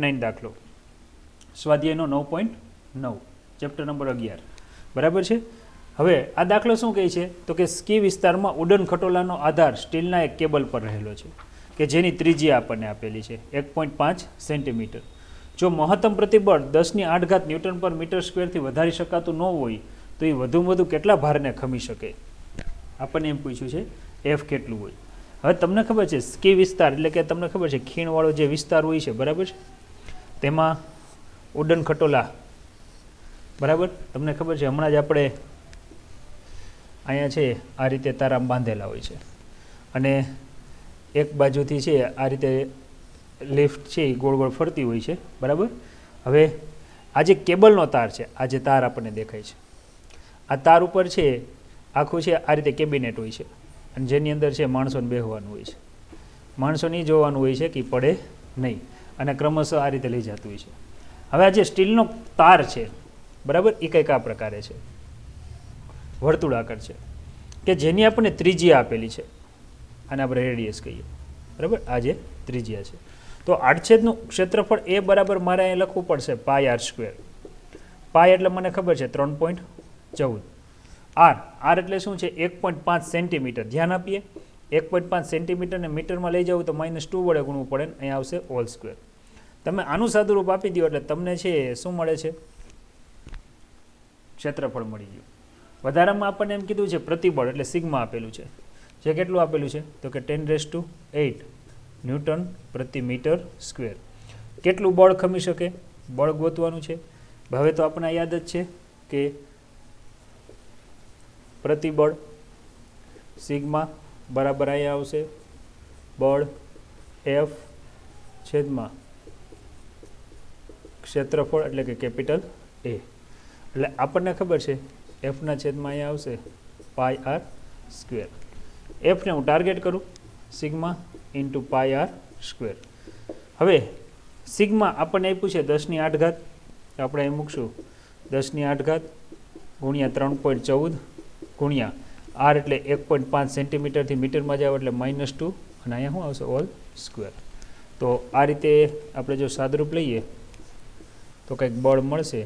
9 દાખલો સ્વાધ્યાયનો 9.9 chapter number 11 બરાબર છે. હવે આ દાખલો શું કહે છે તો કે સ્કી વિસ્તારમાં ઉડન ખટોલાનો આધાર સ્ટીલના એક કેબલ પર રહેલો છે કે જેની ત્રિજ્યા આપણને આપેલી છે 1.5 સેન્ટીમીટર. જો મહત્તમ પ્રતિબળ 10⁸ ન્યૂટન પર મીટર સ્ક્વેરથી વધારી શકાતું ન હોય તો એ વધુમાં વધુ કેટલા ભારને ખમી શકે? આપણને એમ પૂછ્યું છે એફ કેટલું હોય. હવે તમને ખબર છે સ્કી વિસ્તાર એટલે કે તમને ખબર છે ખીણવાળો જે વિસ્તાર હોય છે બરાબર છે તેમાં ઉડન ખટોલા બરાબર તમને ખબર છે હમણાં જ આપણે અહીંયા છે આ રીતે તારામ બાંધેલા હોય છે અને એક બાજુથી છે આ રીતે લિફ્ટ છે એ ગોળ ગોળ ફરતી હોય છે બરાબર. હવે આ જે કેબલનો તાર છે આ જે તાર આપણને દેખાય છે આ તાર ઉપર છે આખું છે આ રીતે કેબિનેટ હોય છે અને જેની અંદર છે માણસોને બેસવાનું હોય છે. માણસોને જોવાનું હોય છે કે પડે નહીં અને ક્રમશઃ આ રીતે લઈ જતું હોય છે. હવે આ જે સ્ટીલનો તાર છે બરાબર એ કંઈક આ પ્રકારે છે વર્તુળાકાર છે કે જેની આપણને ત્રિજ્યા આપેલી છે આને આપણે રેડિયસ કહીએ બરાબર. આ જે ત્રિજ્યા છે તો આડછેદનું ક્ષેત્રફળ એ બરાબર મારે અહીંયા લખવું પડશે πr². પાય એટલે મને ખબર છે 3.14. આર એટલે શું છે 1.5 સેન્ટીમીટર. ધ્યાન આપીએ 1.5 સેન્ટીમીટરને મીટરમાં લઈ જવું તો -2 વડે ગુણવું પડે ને અહીંયા આવશે હોલ સ્ક્વેર. તમે આનું સાદુરૂપ આપી દો એટલે તમને છે શું મળે છે ક્ષેત્રફળ મળી ગયું. વધારામાં આપણને એમ કીધું છે પ્રતિબળ એટલે સિગ્મા આપેલું છે જે કેટલું આપેલું છે તો કે 10⁸ ન્યૂટન પ્રતિ મીટર સ્ક્વેર. કેટલું બળ ખમી શકે બળ ગોતવાનું છે. હવે તો આપણને યાદ જ છે કે પ્રતિબળ સિગ્મા બરાબર અહીંયા આવશે બળ એફ છેદમાં ક્ષેત્રફળ એટલે કે કેપિટલ એ. એટલે આપણને ખબર છે એફના છેદમાં અહીંયા આવશે πr². એફને હું ટાર્ગેટ કરું સિગ્મા ઇન્ટુ πr². હવે સિગ્મા આપણને આપ્યું છે 10⁸ આપણે અહીં મૂકશું 10⁸ ગુણ્યા 3.14 ગુણ્યા આર એટલે 1.5 સેન્ટીમીટરથી મીટરમાં જાવ એટલે -2 અને અહીંયા શું આવશે હોલ સ્ક્વેર. તો આ રીતે આપણે જો સાદરૂપ લઈએ તો કંઈક બળ મળશે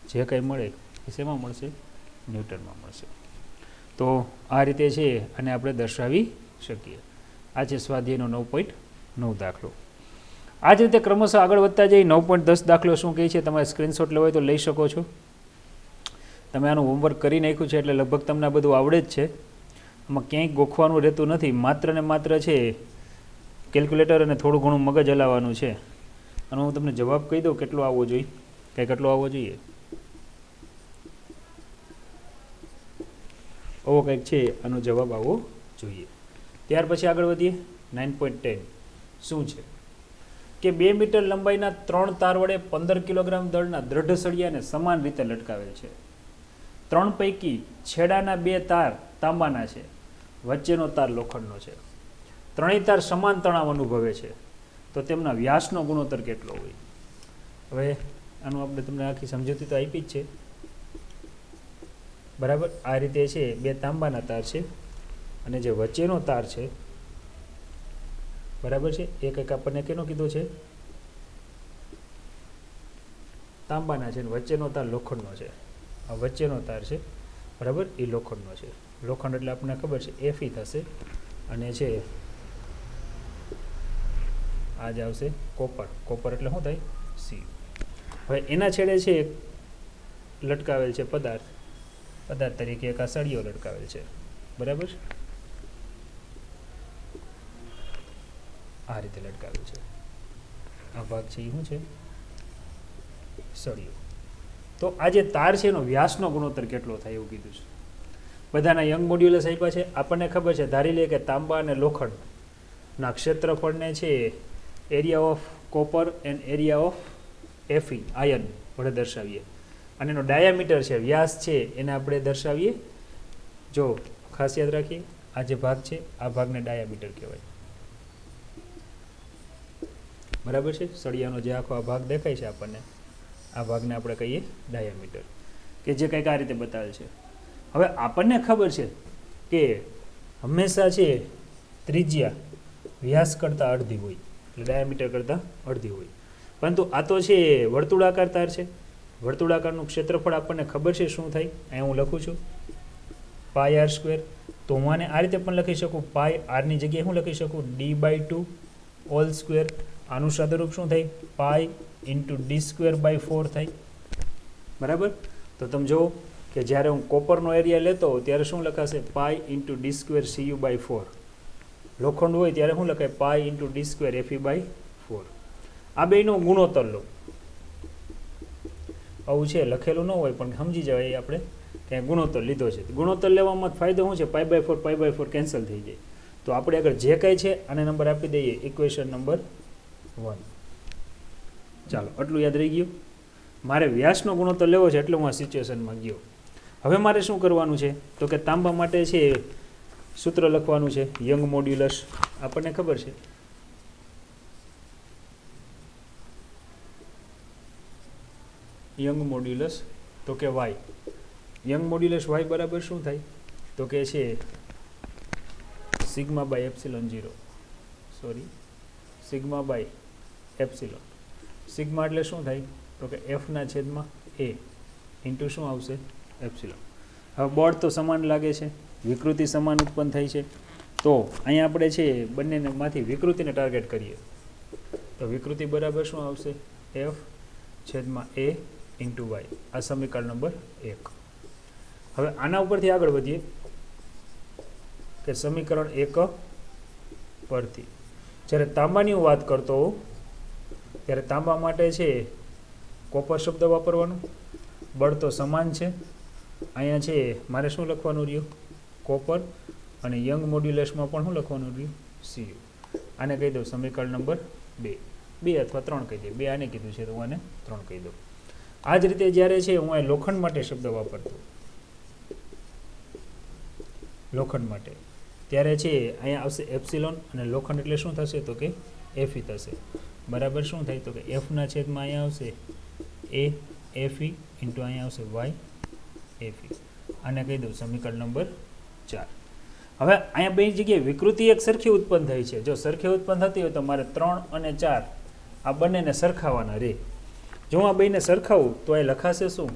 જે કંઈ મળે એ શેમાં મળશે ન્યૂટનમાં મળશે. તો આ રીતે છે અને આપણે દર્શાવી શકીએ. આ છે સ્વાધ્યાયનો 9.9 દાખલો. આ જ રીતે ક્રમશઃ આગળ વધતા જઈ 9.10 દાખલો શું કહે છે તમારે સ્ક્રીનશોટ લેવો હોય તો લઈ શકો છો. તમે આનું હોમવર્ક કરી નાખ્યું છે એટલે લગભગ તમને આ બધું આવડે જ છે. આમાં ક્યાંય ગોખવાનું રહેતું નથી. માત્ર ને માત્ર છે કેલ્ક્યુલેટર અને થોડું ઘણું મગજ હલાવવાનું છે. અને હું તમને જવાબ કહી દઉં કેટલો આવવો જોઈએ કેટલો આવવો જોઈએ. આવો કંઈક છે આનો જવાબ આવવો જોઈએ. ત્યાર પછી આગળ વધીએ 9.10 શું છે કે 2 મીટર લંબાઈના 3 તાર વડે 15 કિલોગ્રામ દળના દ્રઢ સળિયાને સમાન રીતે લટકાવેલ છે. 3 પૈકી છેડાના 2 તાર તાંબાના છે વચ્ચેનો તાર લોખંડનો છે. ત્રણેય તાર સમાન તણાવ અનુભવે છે તો તેમના વ્યાસનો ગુણોત્તર કેટલો હોય? હવે આનું આપણે તમને આખી સમજૂતી તો આપી જ છે બરાબર. આ રીતે છે 2 તાંબાના તાર છે અને જે વચ્ચેનો તાર છે બરાબર છે એ કંઈક આપણને કેનો કીધો છે તાંબાના છે અને વચ્ચેનો તાર લોખંડનો છે. આ વચ્ચેનો તાર છે બરાબર એ લોખંડનો છે. લોખંડ એટલે આપણને ખબર છે Fe થશે અને છે આ જ આવશે કોપર એટલે શું થાય C. હવે એના છેડે છે લટકાવેલ છે પદાર્થ તરીકે એક આ સળિયો લટકાવેલ છે બરાબર. આ રીતે લટકાવેલ છે. આ ભાગ છે એ શું છે સળિયો. તો આ જે તાર છે એનો વ્યાસનો ગુણોત્તર કેટલો થાય એવું કીધું છે. બધાના યંગ મોડ્યુલસ આપ્યા છે. આપણને ખબર છે ધારી લે કે તાંબા અને લોખંડના ક્ષેત્રફળને છે area of copper and area of Fe ion વડે દર્શાવીએ અને એનો ડાયામીટર છે વ્યાસ છે એને આપણે દર્શાવીએ. જો ખાસ યાદ રાખીએ આ જે ભાગ છે આ ભાગને ડાયામીટર કહેવાય બરાબર છે. સળિયાનો જે આખો આ ભાગ દેખાય છે આપણને આ ભાગને આપણે કહીએ ડાયામીટર કે જે કંઈક આ રીતે બતાવેલ છે. હવે આપણને ખબર છે કે હંમેશા છે ત્રિજ્યા વ્યાસ કરતાં અડધી હોય એટલે ડાયામીટર કરતાં અડધી હોય. પરંતુ આ તો છે વર્તુળાકાર તાર છે. વર્તુળાકારનું ક્ષેત્રફળ આપણને ખબર છે શું થાય. અહીંયા હું લખું છું પાય આર સ્ક્વેર. તો હું આને આ રીતે પણ લખી શકું, પાય આરની જગ્યાએ હું લખી શકું d/2 હોલ સ્ક્વેર. આનું સાદુરૂપ શું થાય, પાય ઇન્ટુ d²/4 થાય. બરાબર. તો તમે જુઓ કે જ્યારે હું કોપરનો એરિયા લેતો હોઉં ત્યારે શું લખાશે, પાય ઇન્ટુ d²cu/4. લોખંડ હોય ત્યારે શું લખાય, પાય ઇન્ટુ d²fe/4. આ બેયનો ગુણોત્તર લો. આવું છે લખેલું ન હોય પણ સમજી જવાય, એ આપણે ક્યાંય ગુણોત્તર લીધો છે. ગુણોત્તર લેવામાં ફાયદો શું છે, π/4 કેન્સલ થઈ જાય. તો આપણે આગળ જે કંઈ છે આને નંબર આપી દઈએ ઇક્વેશન નંબર 1. ચાલો આટલું યાદ રહી ગયું. મારે વ્યાસનો ગુણોત્તર લેવો છે એટલે હું આ સિચ્યુએશનમાં ગયો. હવે મારે શું કરવાનું છે, તો કે તાંબા માટે છે સૂત્ર લખવાનું છે, યંગ મોડ્યુલસ. આપણને ખબર છે યંગ મોડ્યુલસ, તો કે વાય. યંગ મોડ્યુલસ વાય બરાબર શું થાય, તો કે છે σ/ε0. σ/ε. સિગ્મા એટલે શું થાય, તો કે f/a ઇન્ટુ શું આવશે, એપ્સિલોન. હવે બળ તો સમાન લાગે છે, વિકૃતિ સમાન ઉત્પન્ન થાય છે. તો અહીંયા આપણે છે બંનેમાંથી વિકૃતિને ટાર્ગેટ કરીએ તો વિકૃતિ બરાબર શું આવશે, f/a ઇન્ટુ વાય. આ સમીકરણ નંબર 1. હવે આના ઉપરથી આગળ વધીએ કે સમીકરણ 1 પરથી જ્યારે તાંબાની હું વાત કરતો હોઉં ત્યારે તાંબા માટે છે કોપર શબ્દ વાપરવાનો. બળ તો સમાન છે. અહીંયા છે મારે શું લખવાનું રહ્યું, કોપર. અને યંગ મોડ્યુલસમાં પણ શું લખવાનું રહ્યું, cu. આને કહી દઉં સમીકરણ નંબર 2 અથવા 3 કહી દઉં. 2 આને કીધું છે તો હું આને 3 કહી દઉં. આ જ રીતે જ્યારે છે હું આ લોખંડ માટે શબ્દ વાપરતો, લોખંડ માટે, ત્યારે છે અહીંયા આવશે એપ્સિલોન. અને લોખંડ એટલે શું થશે, તો કે fe થશે. બરાબર શું થાય, તો કે f/અહીંયા આવશે a fe ઇન્ટુ અહીંયા આવશે y fe. આને કહી દઉં સમીકરણ નંબર 4. હવે અહીંયા બે જગ્યાએ વિકૃતિ એક સરખી ઉત્પન્ન થઈ છે. જો સરખી ઉત્પન્ન થતી હોય તો મારે 3 અને 4 આ બંનેને સરખાવવાના રહે. જો હું આ બેને સરખાવું તો એ લખાશે શું,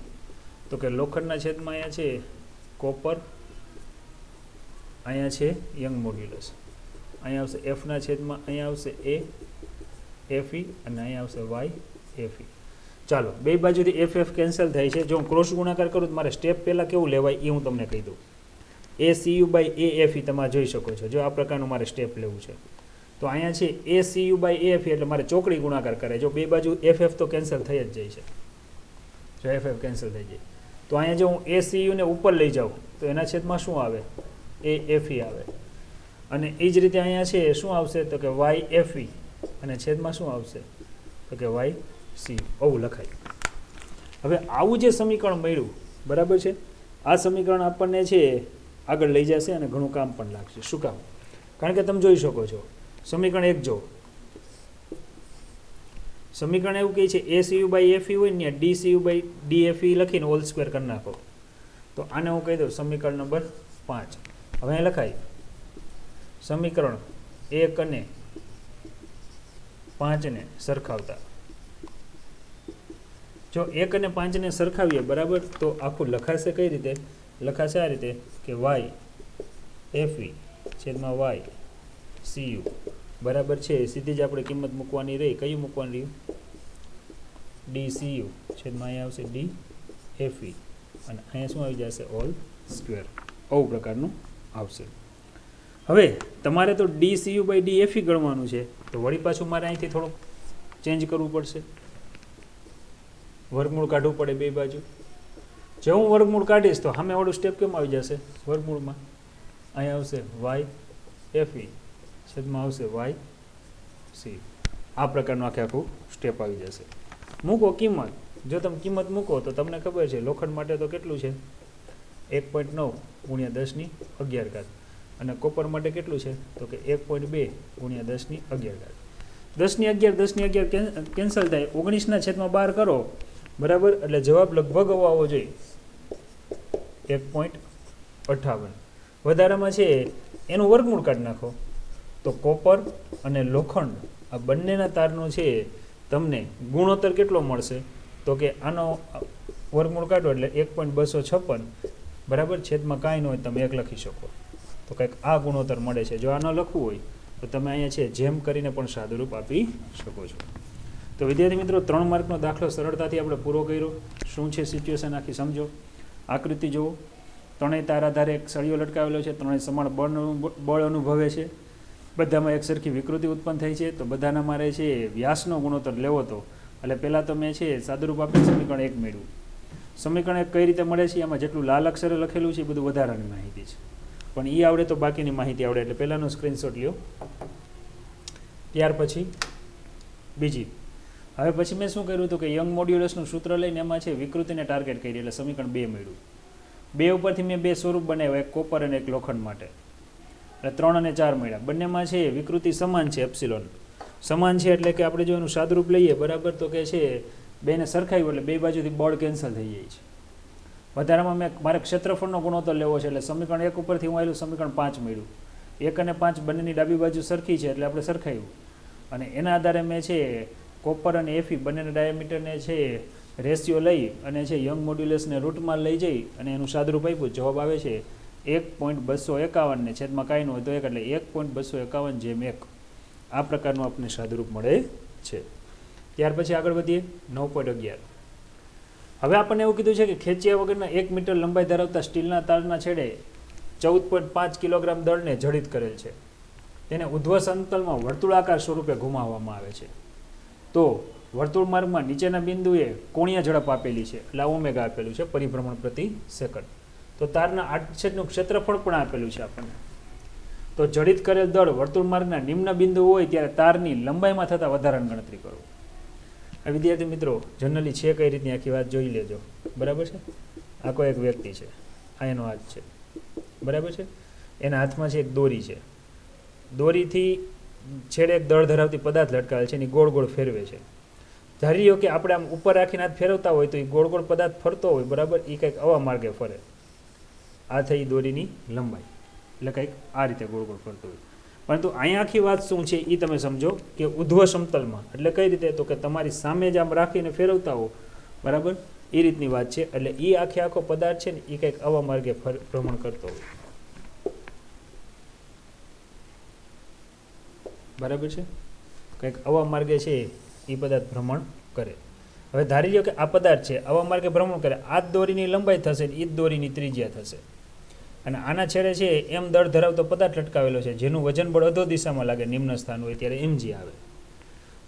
તો કે લોખંડના છેદમાં અહીંયા છે કોપર, અહીંયા છે યંગ મોડ્યુલસ, અહીંયા આવશે f/અહીંયા આવશે a fe અને અહીંયા આવશે y fe. ચાલો બે બાજુથી ff કેન્સલ થાય છે. જો હું ક્રોસ ગુણાકાર કરું તો મારે સ્ટેપ પહેલાં કેવું લેવાય એ હું તમને કહી દઉં. ACU/AFE તમે જોઈ શકો છો. જો આ પ્રકારનું મારે સ્ટેપ લેવું છે તો અહીંયા છે ACU/AFE એટલે મારે ચોકડી ગુણાકાર કરે. જો બે બાજુ ff તો કેન્સલ થઈ જ જાય છે, જો ff કેન્સલ થઈ જાય તો અહીંયા જો હું ACU ને ઉપર લઈ જાઉં તો એના છેદમાં શું આવે, AFE આવે. અને એ જ રીતે અહીંયા છે શું આવશે, તો કે YFE અને છેદમાં શું આવશે, તો કે YCU. આવું લખાય. હવે આવું જે સમીકરણ મળ્યું બરાબર છે, આ સમીકરણ આપણને છે આગળ લઈ જશે અને ઘણું કામ પણ લાગશે. શું કામ, કારણ કે તમે જોઈ શકો છો સમીકરણ 1 જો સમીકરણ એવું કહે છે ACU/AFE હોય ને DCU/DFE લખીને હોલ સ્ક્વેર કરી નાખો. તો આને હું કહી દઉં સમીકરણ નંબર 5. હવે અહીં લખાય સમીકરણ 1 અને 5 સરખાવતા. જો 1 અને 5 સરખાવીએ બરાબર તો આખું લખાશે કઈ રીતે, લખાશે આ રીતે કે YFE છેદમાં YCU બરાબર છે. સીધી જ આપણે કિંમત મૂકવાની રહી. કયું મૂકવાની રહ્યું, DCU છેદમાં અહીંયા આવશે DFE અને અહીંયા શું આવી જશે, ઓલ સ્ક્વેર. આવું પ્રકારનું આવશે. હવે તમારે તો DCU/DFE ગણવાનું છે તો વળી પાછું મારે અહીંથી થોડુંક ચેન્જ કરવું પડશે. વર્ગમૂળ કાઢવું પડે બે બાજુ. જો હું વર્ગમૂળ કાઢીશ તો સામે વાળું સ્ટેપ કેમ આવી જશે, વર્ગમૂળમાં અહીંયા આવશે YFE છેદમાં આવશે YC. આ પ્રકારનું આખું સ્ટેપ આવી જશે. મૂકો કિંમત. જો તમે કિંમત મૂકો તો તમને ખબર છે લોખંડ માટે તો કેટલું છે 1.9 × 10⁻11 અને કોપર માટે કેટલું છે તો કે 1.2 × 10⁻11. 10⁻11 કેન્સલ થાય, 19/12 કરો બરાબર, એટલે જવાબ લગભગ આવવો જોઈએ 1.58. વધારામાં છે એનું વર્ગમૂળ કાઢી નાખો તો કોપર અને લોખંડ આ બંનેના તારનું છે તમને ગુણોત્તર કેટલો મળશે તો કે આનો વર્ગમૂળ કાઢો એટલે 1.256 બરાબર છેદમાં કાંઈ ન હોય તમે 1 લખી શકો તો કંઈક આ ગુણોત્તર મળે છે. જો આ ન લખવું હોય તો તમે અહીંયા છે જેમ કરીને પણ સાદુરૂપ આપી શકો છો. તો વિદ્યાર્થી મિત્રો 3 માર્કનો દાખલો સરળતાથી આપણે પૂરો કર્યો. શું છે સિચ્યુએશન આખી સમજો. આકૃતિ જુઓ. ત્રણેય તાર આધારે એક સળિયો લટકાવેલો છે. ત્રણેય સમાન બળ અનુભવે છે. બધામાં એક સરખી વિકૃતિ ઉત્પન્ન થઈ છે. તો બધાના મારે છે વ્યાસનો ગુણોત્તર લેવો તો એટલે પહેલાં તો મેં છે સાદુરૂપ આપીને સમીકરણ 1 મેળવ્યું. સમીકરણ 1 કઈ રીતે મળે છે એમાં જેટલું લાલ અક્ષરે લખેલું છે એ બધું વધારાની માહિતી છે, પણ એ આવડે તો બાકીની માહિતી આવડે. એટલે પહેલાંનો સ્ક્રીનશોટ લ્યો. ત્યાર પછી બીજી હવે પછી મેં શું કર્યું હતું કે યંગ મોડ્યુલસનું સૂત્ર લઈને એમાં છે વિકૃતિને ટાર્ગેટ કરી એટલે સમીકરણ 2 મળ્યું. 2 ઉપરથી મેં 2 સ્વરૂપ બનાવ્યા, એક કોપર અને એક લોખંડ માટે, એટલે 3 અને 4 મળ્યા. બંનેમાં છે વિકૃતિ સમાન છે, એપ્સિલોન સમાન છે એટલે કે આપણે જો એનું સાદુરૂપ લઈએ બરાબર તો કે છે બેને સરખાવ્યું એટલે બે બાજુથી બળ કેન્સલ થઈ જાય છે. વધારામાં મારે ક્ષેત્રફળનો ગુણોત્તર લેવો છે એટલે સમીકરણ 1 ઉપરથી હું આવેલું સમીકરણ 5 મળ્યું. 1 અને 5 બંનેની ડાબી બાજુ સરખી છે એટલે આપણે સરખાવ્યું અને એના આધારે મેં છે કોપર અને એફી બંનેના ડાયામીટરને છે રેશિયો લઈ અને છે યંગ મોડ્યુલસને રૂટમાં લઈ જઈ અને એનું સાદુરૂપ આપ્યું. જવાબ આવે છે 1.251 ને છેદમાં કાંઈ ન હોય તો 1 એટલે 1.251/1. આ પ્રકારનું આપણને સાદુરૂપ મળે છે. ત્યાર પછી આગળ વધીએ 9.11. હવે આપણને એવું કીધું છે કે ખેંચ્યા વગરના 1 મીટર લંબાઈ ધરાવતા સ્ટીલના તારના છેડે 14.5 કિલોગ્રામ દળને જડિત કરેલ છે. તેને ઉધ્વ સમતલમાં વર્તુળાકાર સ્વરૂપે ઘુમાવવામાં આવે છે. તો વર્તુળ માર્ગમાં નીચેના બિંદુએ કોણીય ઝડપ આપેલી છે એટલે ઓમેગા આપેલું છે પરિભ્રમણ પ્રતિ સેકન્ડ. તો તારના આડછેદનું ક્ષેત્રફળ પણ આપેલું છે આપણને. તો જડિત કરેલ દળ વર્તુળ માર્ગના નિમ્ન બિંદુ હોય ત્યારે તારની લંબાઈમાં થતા વધારાની ગણતરી કરો. આ વિદ્યાર્થી મિત્રો જનરલી છે કઈ રીતની આખી વાત જોઈ લેજો. બરાબર છે. આ કોઈ એક વ્યક્તિ છે, આ એનો હાથ છે બરાબર છે. એના હાથમાં છે એક દોરી છે. દોરીથી છેડે એક દળ ધરાવતી પદાર્થ લટકાવેલ છે, એની ગોળ ગોળ ફેરવે છે. ધારી લો કે આપણે આમ ઉપર રાખીને હાથ ફેરવતા હોય તો એ ગોળ ગોળ પદાર્થ ફરતો હોય બરાબર, એ કંઈક આવા માર્ગે ફરે. આ થઈ દોરીની લંબાઈ એટલે કંઈક આ રીતે ગોળ ગોળ ફરતો હોય. પરંતુ અહીંયા આખી વાત શું છે એ તમે સમજો કે ઉધ્વ સમતલમાં એટલે કઈ રીતે તો કે તમારી સામે જ આમ રાખીને ફેરવતા હો બરાબર, એ રીતની વાત છે. એટલે એ આખો પદાર્થ છે ને એ કંઈક આવા માર્ગે ભ્રમણ કરતો હોય બરાબર છે. કંઈક આવા માર્ગે છે એ પદાર્થ ભ્રમણ કરે. હવે ધારી લો કે આ પદાર્થ છે આવા માર્ગે ભ્રમણ કરે, આ જ દોરીની લંબાઈ થશે ને એ જ દોરીની ત્રિજ્યા થશે અને આના છેડે છે એમ દળ ધરાવતો પદાર્થ લટકાવેલો છે જેનું વજન બળ અધો દિશામાં લાગે નિમ્ન સ્થાન હોય ત્યારે mg આવે.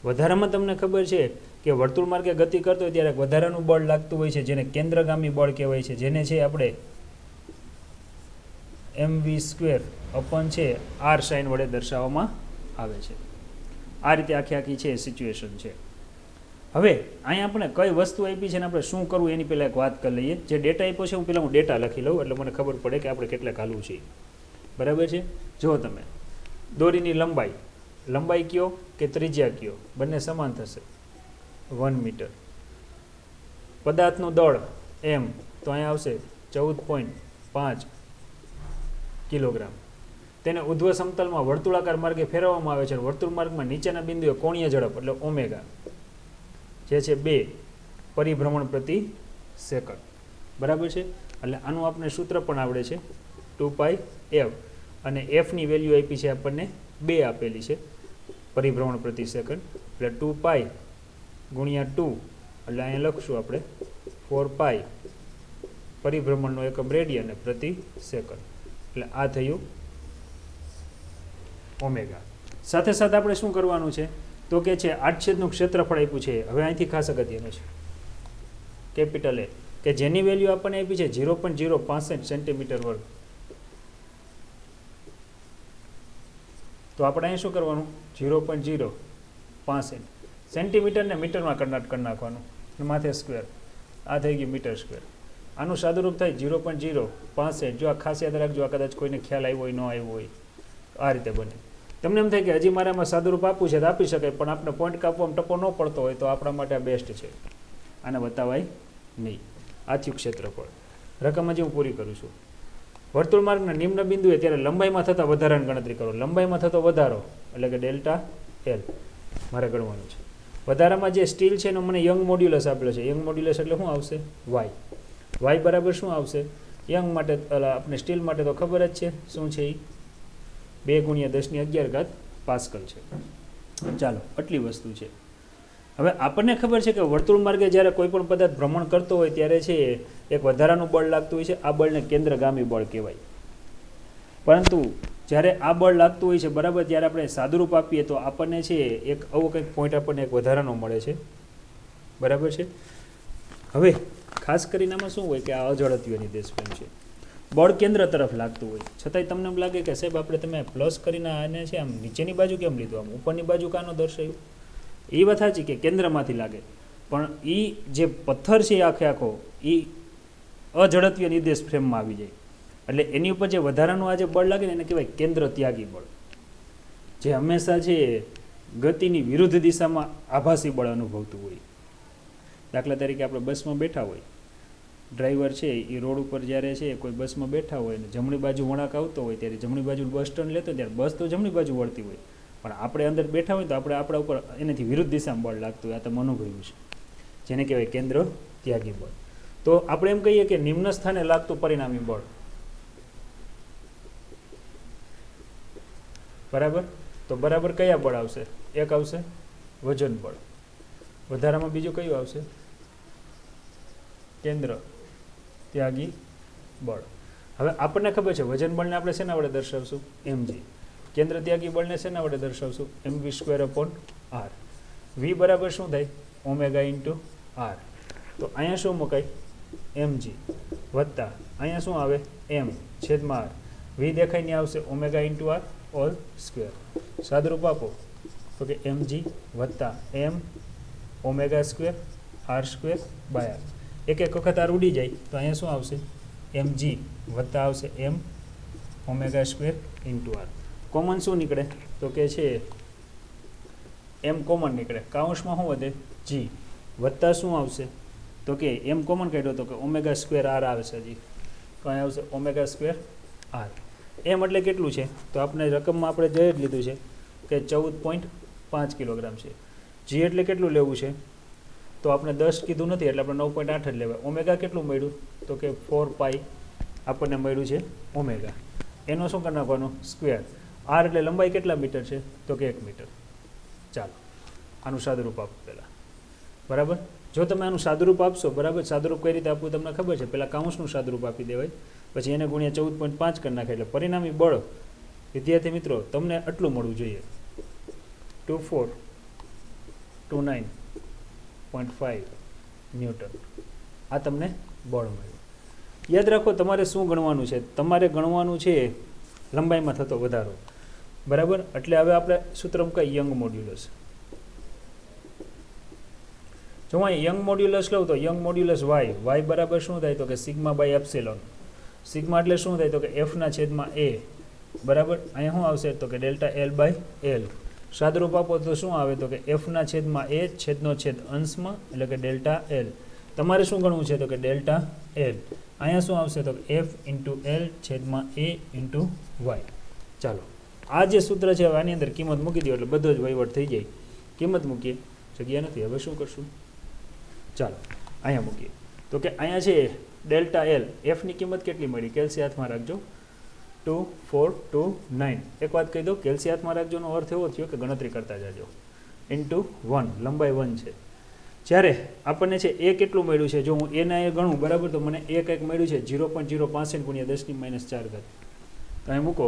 વધારામાં તમને ખબર છે કે વર્તુળ માર્ગે ગતિ કરતો હોય ત્યારે વધારાનું બળ લાગતું હોય છે જેને કેન્દ્રગામી બળ કહેવાય છે, જેને છે આપણે mv² અપન છે r સાઇન વડે દર્શાવવામાં આવે છે. આ રીતે આખી છે સિચ્યુએશન છે. હવે અહીંયા આપણે કઈ વસ્તુ આપી છે ને આપણે શું કરવું એની પહેલાં એક વાત કરી લઈએ. જે ડેટા આપ્યો છે હું પહેલાં ડેટા લખી લઉં એટલે મને ખબર પડે કે આપણે કેટલે હાલવું છે બરાબર છે. જો તમે દોરીની લંબાઈ કયો કે ત્રિજ્યા કયો બંને સમાન થશે 1 મીટર. પદાર્થનું દળ એમ તો અહીંયા આવશે 14.5 કિલોગ્રામ. તેને ઉધ્વ સમતલમાં વર્તુળાકાર માર્ગે ફેરવવામાં આવે છે. વર્તુળ માર્ગમાં નીચેના બિંદુએ કોણીય ઝડપ એટલે ઓમેગા જે છે 2 પરિભ્રમણ પ્રતિ સેકન્ડ બરાબર છે. એટલે આનું આપણે સૂત્ર પણ આવડે છે 2πf અને એફની વેલ્યુ આપી છે આપણને 2 આપેલી છે પરિભ્રમણ પ્રતિ સેકન્ડ એટલે 2π ગુણ્યા 2 એટલે અહીંયા લખશું આપણે 4π પરિભ્રમણનો એકમ રેડિયન પ્રતિ સેકન્ડ એટલે આ થયું ઓમેગા. સાથે સાથે આપણે શું કરવાનું છે તો કે છે આડછેદનું ક્ષેત્રફળ આપ્યું છે. હવે અહીંથી ખાસ અગત્યનું છે કેપિટલ એ કે જેની વેલ્યુ આપણને આપી છે 0.065 સેન્ટીમીટર વર્ગ. તો આપણે અહીં શું કરવાનું 0.065 સેન્ટીમીટરને મીટરમાં કન્વર્ટ કરી નાખવાનું, માથે સ્ક્વેર, આ થઈ ગયું મીટર સ્ક્વેર. આનું સાદુરૂપ થાય 0.065. જો આ ખાસ યાદ રાખજો, આ કદાચ કોઈને ખ્યાલ આવ્યો હોય ન આવ્યો હોય આ રીતે બને. તમને એમ થાય કે હજી મારે આમાં સાદુરૂપ આપવું છે તો આપી શકાય, પણ આપણે પોઈન્ટ કાપવામાં ટપો ન પડતો હોય તો આપણા માટે આ બેસ્ટ છે. આને બતાવાય નહીં. આ થયું ક્ષેત્રફળ. રકમ હજી હું પૂરી કરું છું. વર્તુળ માર્ગના નિમ્ન બિંદુએ ત્યારે લંબાઈમાં થતા વધારાની ગણતરી કરો. લંબાઈમાં થતો વધારો એટલે કે ડેલ્ટા એલ મારે ગણવાનું છે. વધારામાં જે સ્ટીલ છે એનો મને યંગ મોડ્યુલસ આપેલો છે. યંગ મોડ્યુલસ એટલે શું આવશે? વાય. વાય બરાબર શું આવશે? યંગ માટે આપણે સ્ટીલ માટે તો ખબર જ છે શું છે એ 2 × 10⁻11 પાસ્કલ છે. ચાલો આટલી વસ્તુ છે. હવે આપણને ખબર છે કે વર્તુળ માર્ગે જ્યારે કોઈ પણ પદાર્થ ભ્રમણ કરતો હોય ત્યારે છે એક વધારાનું બળ લાગતું હોય છે. આ બળને કેન્દ્રગામી બળ કહેવાય. પરંતુ જ્યારે આ બળ લાગતું હોય છે બરાબર, ત્યારે આપણે સાદુરૂપ આપીએ તો આપણને છે એક આવો કંઈક પોઈન્ટ આપણને એક વધારાનો મળે છે. બરાબર છે. હવે ખાસ કરીને આમાં શું હોય કે આ અજડત્વીય નિર્દેશ પ્રેમ છે. બળ કેન્દ્ર તરફ લાગતું હોય છતાંય તમને એમ લાગે કે સાહેબ આપણે તમે પ્લસ કરીને આને છે આમ નીચેની બાજુ કેમ લીધું, આમ ઉપરની બાજુ કાનો દર્શાવ્યું? એ વાત સાચી કે કેન્દ્રમાંથી લાગે, પણ એ જે પથ્થર છે આખે આખો એ અજડત્વીય નિર્દેશ ફ્રેમમાં આવી જાય. એટલે એની ઉપર જે વધારાનું આ જે બળ લાગે ને એને કહેવાય કેન્દ્ર ત્યાગી બળ, જે હંમેશા છે ગતિની વિરુદ્ધ દિશામાં આભાસી બળ અનુભવતું હોય. દાખલા તરીકે આપણે બસમાં બેઠા હોય, ડ્રાઈવર છે એ રોડ ઉપર જ્યારે છે કોઈ બસમાં બેઠા હોય ને જમણી બાજુ વળાંક આવતો હોય ત્યારે જમણી બાજુ બસ ટર્ન લેતો ત્યારે બસ તો જમણી બાજુ વળતી હોય, પણ આપણે અંદર બેઠા હોય તો આપણે આપણા ઉપર એનાથી વિરુદ્ધ દિશામાં બળ લાગતું હોય. આ તમે અનુભવ્યું છે, જેને કહેવાય કેન્દ્ર ત્યાગી બળ. તો આપણે એમ કહીએ કે નિમ્ન સ્થાને લાગતું પરિણામી બળ. બરાબર. તો બરાબર કયા બળ આવશે? એક આવશે વજન બળ. વધારામાં બીજું કયું આવશે? કેન્દ્ર ત્યાગી બળ. હવે આપણને ખબર છે વજન બળને આપણે શેના વડે દર્શાવશું? mg. કેન્દ્ર ત્યાગી બળને શેના વડે દર્શાવશું? mv²/r. v બરાબર શું થાય? Omega into r. તો અહીંયા શું મુકાય? mg વત્તા અહીંયા શું આવે? m છેદમાં r. v દેખાય ને આવશે omega into r whole square. સાદરૂપ આપો તો કે mg વત્તા m ઓમેગા સ્ક્વેર r²/r. એક એક વખત r ઉડી જાય તો અહીંયા શું આવશે? mg વત્તા આવશે m omega square into r. Common શું નીકળે? તો કે છે m કોમન નીકળે. કાઉન્સમાં શું વધે? g વત્તા શું આવશે? તો કે m કોમન કાઢ્યો તો કે ઓમેગા સ્ક્વેર r આવે છે હજી, તો અહીંયા આવશે ઓમેગા સ્ક્વેર r. m એટલે કેટલું છે? તો આપણે રકમમાં આપણે જઈ જ લીધું છે કે 14.5 કિલોગ્રામ છે. g એટલે કેટલું લેવું છે? તો આપણે 10 કીધું નથી એટલે આપણે 9.8 જ લેવાય. ઓમેગા કેટલું મળ્યું? તો કે 4π આપણને મળ્યું છે ઓમેગા. એનો શું કરી નાખવાનું? સ્ક્વેર. r એટલે લંબાઈ કેટલા મીટર છે? તો કે 1 મીટર. ચાલો આનું સાદુરૂપ આપો પહેલાં. બરાબર. જો તમે આનું સાદુરૂપ આપશો, બરાબર, સાદુરૂપ કઈ રીતે આપવું તમને ખબર છે. પહેલાં કાઉન્સનું સાદુરૂપ આપી દેવાય, પછી એને ગુણ્યા 14.5 કરી નાખે એટલે પરિણામી બળ વિદ્યાર્થી મિત્રો તમને આટલું મળવું જોઈએ 2429.5 ન્યૂટન. આ તમને બળ મળ્યું. યાદ રાખો તમારે શું ગણવાનું છે? તમારે ગણવાનું છે લંબાઈમાં થતો વધારો. બરાબર. એટલે હવે આપણે સૂત્ર કઈ? Young modulus. જો હું યંગ મોડ્યુલસ લઉં તો યંગ મોડ્યુલસ વાય. વાય બરાબર શું થાય? તો કે સિગ્મા બાય એપ્સિલોન. સિગ્મા એટલે શું થાય? તો કે f/a. બરાબર. અહીંયા શું આવશે? તો કે ડેલ્ટા l/l. સાદરૂપ આપો તો શું આવે? તો કે f/a છેદનો છેદ અંશમાં એટલે કે ડેલ્ટા l. તમારે શું ગણવું છે? તો કે ડેલ્ટા l. અહીંયા શું આવશે? તો કે f × l છેદમાં a × y. ચાલો આ જે સૂત્ર છે આની અંદર કિંમત મૂકી દો એટલે બધો જ વહીવટ થઈ જાય. કિંમત મૂકીએ, જગ્યા નથી. હવે શું કરશું? ચાલો અહીંયા મૂકીએ. તો કે અહીંયા છે ડેલ્ટા l. એફની કિંમત કેટલી મળી? કેલ્સી હાથમાં રાખજો. 2429. એક વાત કહી દો, કેલ્સી હાથમાં રાખજોનો અર્થ એવો થયો કે ગણતરી કરતા જાજો. × 1 લંબાઈ 1 છે. જ્યારે આપણને છે એ કેટલું મળ્યું છે? જો હું એના એ ગણું, બરાબર, તો મને એ કંઈક મળ્યું છે 0.065 × 10⁻⁴. તો અહીં મૂકો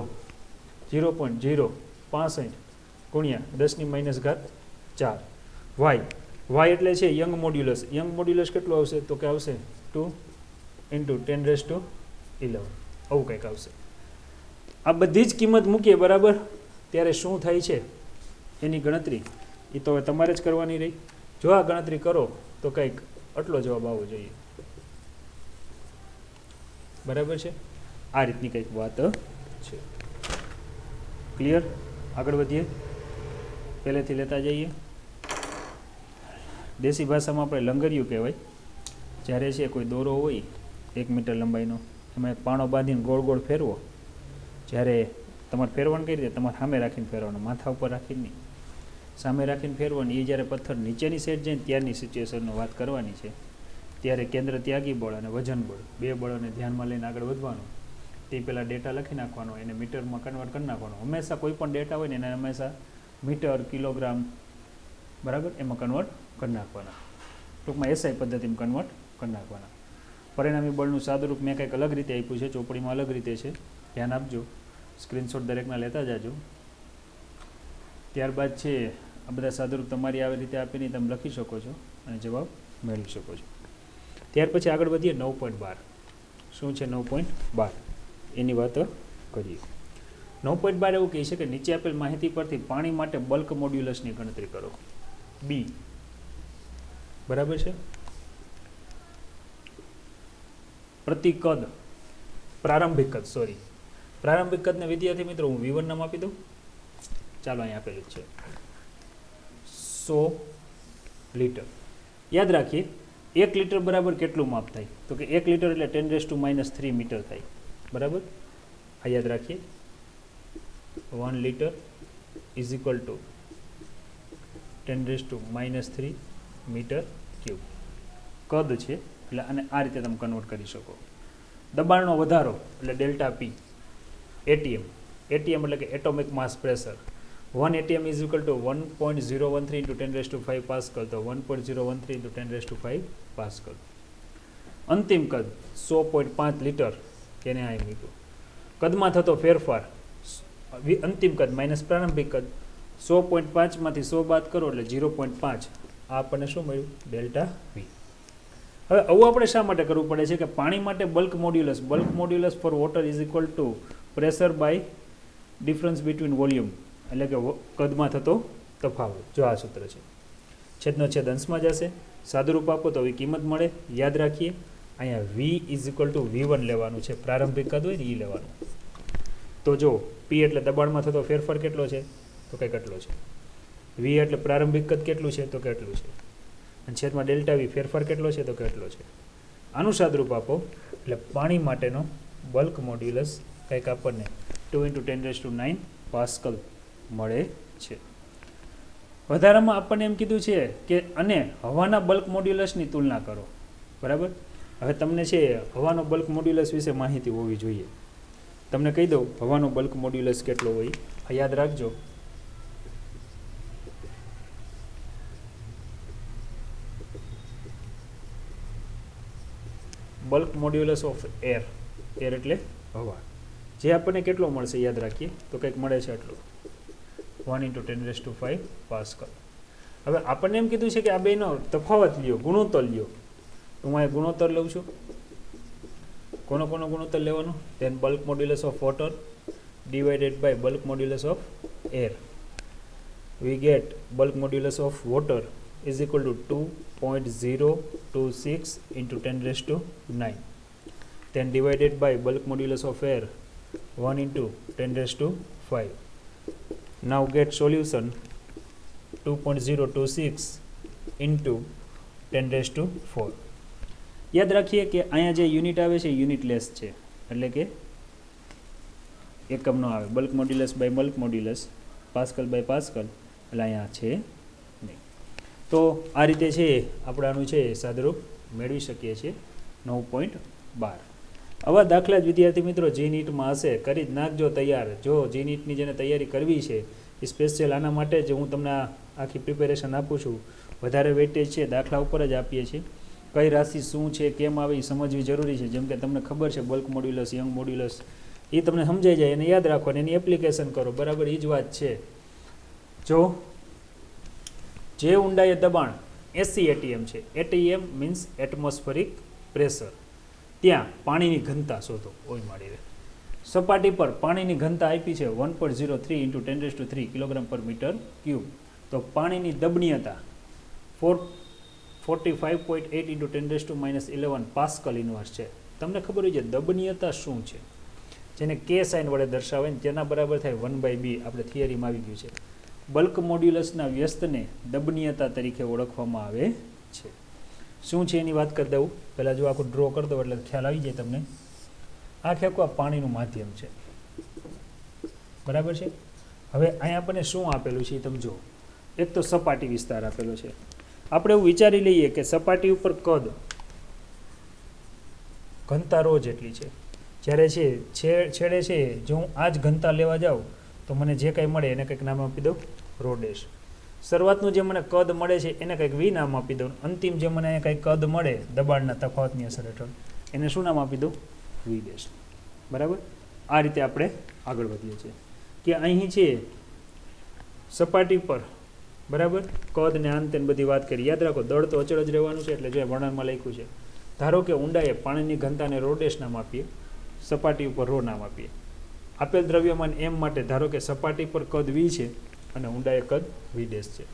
0.065 × 10⁻⁴. વાય. વાય એટલે છે યંગ મોડ્યુલસ. યંગ મોડ્યુલસ કેટલું આવશે? તો કે આવશે 2 × 10⁻11. આવું કંઈક આવશે. આ બધી જ કિંમત મૂકીએ, બરાબર, ત્યારે શું થાય છે એની ગણતરી એ તો હવે તમારે જ કરવાની રહી. જો આ ગણતરી કરો તો કંઈક આટલો જવાબ આવવો જોઈએ. બરાબર છે. આ રીતની કંઈક વાત છે. ક્લિયર? આગળ વધીએ. પહેલેથી લેતા જઈએ. દેશી ભાષામાં આપણે લંગરિયું કહેવાય. જ્યારે છે કોઈ દોરો હોય 1 મીટર લંબાઈનો, એમાં એક પાણો બાંધીને ગોળ ગોળ ફેરવો. જ્યારે તમારે ફેરવાનું કઈ રીતે? તમારે સામે રાખીને ફેરવાનું, માથા ઉપર રાખીને નહીં. સામે રાખીને ફેરવવાની. એ જ્યારે પથ્થર નીચેની સાઈડ જાય ત્યારની સિચ્યુએશનનો વાત કરવાની છે. ત્યારે કેન્દ્ર ત્યાગી બળ અને વજન બળ બે બળોને ધ્યાનમાં લઈને આગળ વધવાનું. તે પહેલાં ડેટા લખી નાખવાનો, એને મીટરમાં કન્વર્ટ કરી નાખવાનો. હંમેશા કોઈ પણ ડેટા હોય ને એને હંમેશા મીટર, કિલોગ્રામ, બરાબર, એમાં કન્વર્ટ કરી નાખવાના. ટૂંકમાં એસઆઈ પદ્ધતિમાં કન્વર્ટ કરી નાખવાના. પરિણામી બળનું સાદુરૂપ મેં કંઈક અલગ રીતે આપ્યું છે, ચોપડીમાં અલગ રીતે છે, ધ્યાન આપજો. સ્ક્રીનશોટ દરેકના લેતા જાજો. ત્યારબાદ છે આ બધા સાદુરૂપ તમારી આવી રીતે આપીને તમે લખી શકો છો અને જવાબ મેળવી શકો છો. ત્યાર પછી આગળ વધીએ 9.12. શું છે 9.12? એની વાત કરીએ. 9.12 એવું કહે છે કે નીચે આપેલ માહિતી પરથી પાણી માટે બલ્ક મોડ્યુલસની ગણતરી કરો. બી, બરાબર છે. પ્રતિ કદ, પ્રારંભિક કદ, સોરી, પ્રારંભિક કદને વિદ્યાર્થી મિત્રો હું V1 નામ આપી દઉં. ચાલો અહીં આપેલું જ છે 100 લીટર. યાદ રાખીએ 1 લીટર બરાબર કેટલું માપ થાય? તો કે 1 લીટર એટલે 10⁻³ મીટર થાય, બરાબર. આ યાદ રાખીએ. 1 litre is equal to 10⁻³ metre cube કદ છે. એટલે અને આ રીતે તમે કન્વર્ટ કરી શકો. દબાણનો વધારો એટલે ડેલ્ટા પી. એટીએમ, એટીએમ એટલે કે atomic mass pressure. 1 atm is equal to 1.013 into 10⁵ pascal. તો 1.013 into 10⁵ પાસ્કલ. અંતિમ કદ 100.5 લીટર. કેને આ મૂક્યું? કદમાં થતો ફેરફાર, અંતિમ કદ માઇનસ પ્રારંભિક કદ. 100.5 માંથી 100 બાદ કરો એટલે 0.5. આ આપણને શું મળ્યું? Delta V. હવે આવું આપણે શા માટે કરવું પડે છે કે પાણી માટે bulk modulus for water is equal to pressure by difference between volume, એટલે કે કદમાં થતો તફાવત. જો આ સૂત્ર છે, છેદનો છેદ અંશમાં જશે. સાદુરૂપ આપો તો આવી કિંમત મળે. યાદ રાખીએ અહીંયા V is equal two V1 લેવાનું છે, પ્રારંભિક કદ હોય ને એ લેવાનું. તો જો P એટલે દબાણમાં થતો ફેરફાર કેટલો છે? તો કંઈક કેટલો છે. V એટલે પ્રારંભિક કદ કેટલું છે? તો કેટલું છે. અને છેદમાં ડેલ્ટા વી ફેરફાર કેટલો છે? તો કેટલો છે. આનું સાદુરૂપ આપો એટલે પાણી માટેનો બલ્ક મોડ્યુલસ કંઈક આપણને 2 × 10⁹ પાસ્કલ મળે છે. વધારામાં આપણને એમ કીધું છે કે અને હવાના બલ્ક મોડ્યુલસની તુલના કરો, બરાબર. હવે તમને છે હવાનો બલ્ક મોડ્યુલસ વિશે માહિતી હોવી જોઈએ. તમને કહી દઉં હવાનો બલ્ક મોડ્યુલસ કેટલો હોય. યાદ રાખજો. Bulk modulus of air, air એટલે હવા, જે આપણને કેટલો મળશે યાદ રાખીએ તો કંઈક મળે છે આટલું, 1 × 10⁵ પાસ્કલ. હવે આપણને એમ કીધું છે કે આ બેનો તફાવત લ્યો, ગુણોત્તર લ્યો. હું અહીંયા ગુણોત્તર લઉં છું. કોનો ગુણોત્તર લેવાનો? Then bulk modulus of water divided by bulk modulus of air. We get bulk modulus of water is equal to 2.026 into 10⁹. Then divided by bulk modulus of air 1 into 10⁵. Now get solution 2.026 into 10⁴. યાદ રાખીએ કે અહીંયા જે unit આવે છે યુનિટલેસ છે, એટલે કે એકમનો આવે. Bulk modulus by bulk modulus, pascal by pascal, એટલે અહીંયા છે નહીં. તો આ રીતે છે આપણે આનું છે સાદુરૂપ મેળવી શકીએ છીએ 9.12. આવા દાખલા જ વિદ્યાર્થી મિત્રો જી નીટમાં હશે, કરી જ નાખજો તૈયાર. જો જી નીટની જેને તૈયારી કરવી છે એ સ્પેશિયલ આના માટે જ હું તમને આખી પ્રિપેરેશન આપું છું. વધારે વેટેજ છે દાખલા ઉપર જ આપીએ છીએ. કઈ રાશિ શું છે, કેમ આવે એ સમજવી જરૂરી છે. જેમ કે તમને ખબર છે બલ્ક મોડ્યુલસ, યંગ મોડ્યુલસ, એ તમને સમજાઈ જાય એને યાદ રાખો અને એની એપ્લિકેશન કરો, બરાબર. એ જ વાત છે. જો જે ઊંડાઈએ દબાણ 80 atm છે, atm મીન્સ એટમોસ્ફેરિક પ્રેશર, ત્યાં પાણીની ઘનતા શોધો. ઓય મારી રે, સપાટી પર પાણીની ઘનતા આપી છે 1.03 × 10⁵ kg/m³. તો પાણીની દબનીયતા 45.8 × 10⁻11 પાસ્કલ ઇન્વર્સ છે. તમને ખબર હોય છે દબનીયતા શું છે, જેને કે સાઇન વડે દર્શાવે ને તેના બરાબર થાય 1/b. આપણે થિયરીમાં આવી ગયું છે. બલ્ક મોડ્યુલસના વ્યસ્તને દબનીયતા તરીકે ઓળખવામાં આવે છે. શું છે એની વાત કરી દઉં પહેલાં. જો આખું ડ્રો કરી દઉં એટલે ખ્યાલ આવી જાય તમને. આખે આખું આ પાણીનું માધ્યમ છે, બરાબર છે. હવે અહીંયા આપણને શું આપેલું છે એ તમે જુઓ. એક તો સપાટી વિસ્તાર આપેલો છે. આપણે એવું વિચારી લઈએ કે સપાટી ઉપર કદ ઘનતા રો જેટલી છે. જ્યારે છેડે છે જો હું આ જ ઘનતા લેવા જાઉં તો મને જે કંઈ મળે એને કંઈક નામ આપી દઉં રો ડેશ. શરૂઆતનું જે મને કદ મળે છે એને કંઈક વી નામ આપી દઉં. અંતિમ જે મને કંઈક કદ મળે દબાણના તફાવતની અસર હેઠળ એને શું નામ આપી દઉં? વી ડેશ. બરાબર. આ રીતે આપણે આગળ વધીએ છીએ કે અહીં છે સપાટી પર બરાબર કદ ને અંતે બધી વાત કરી. યાદ રાખો દળ તો અચળ જ રહેવાનું છે એટલે જે વર્ણનમાં લખ્યું છે. ધારો કે ઊંડાઈએ પાણીની ઘનતાને રો ડેશ નામ આપીએ, સપાટી ઉપર રો નામ આપીએ. આપેલ દ્રવ્યમાન એમ માટે ધારો કે સપાટી પર કદ વી છે અને ઊંડાઈએ કદ વી ડેશ છે.